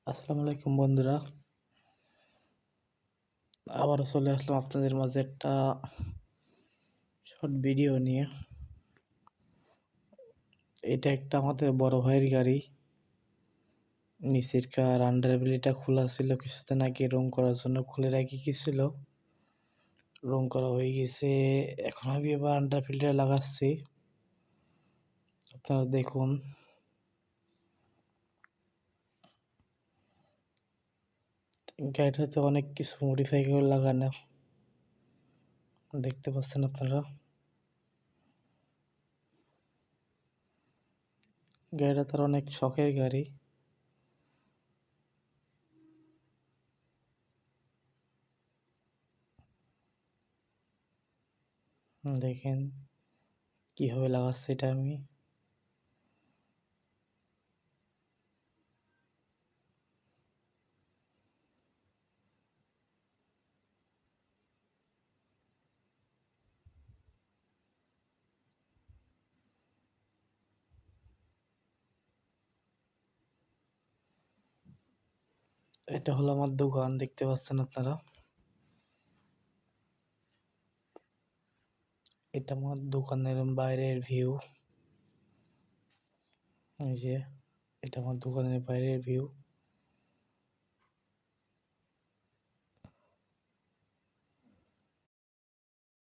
আসসালামু আলাইকুম বন্ধুরা। আবারও চলে আসলাম আপনাদের মাঝে একটা শর্ট ভিডিও নিয়ে। এটা একটা আমাদের বড় ভাইয়ের গাড়ি। নিচের আন্ডার বেলিটা খোলা ছিল, কিছুদিন আগে রং করার জন্য খুলে রেখে গেছিল। রং করা হয়ে গেছে, এখন আমি এবার আন্ডার ফিল্টার লাগাচ্ছি। আপনারা দেখুন, গাড়িটাতে অনেক কিছু মডিফাই করে লাগানো, দেখতে পাচ্ছেন আপনারা। গাড়িটা তার অনেক শখের গাড়ি। দেখেন কিভাবে লাগাচ্ছে এটা আমি। এটা হলো আমার দোকান, দেখতে পাচ্ছেন আপনারা। এটা আমার দোকানের বাইরের ভিউ। এই যে এটা আমার দোকানের বাইরের ভিউ।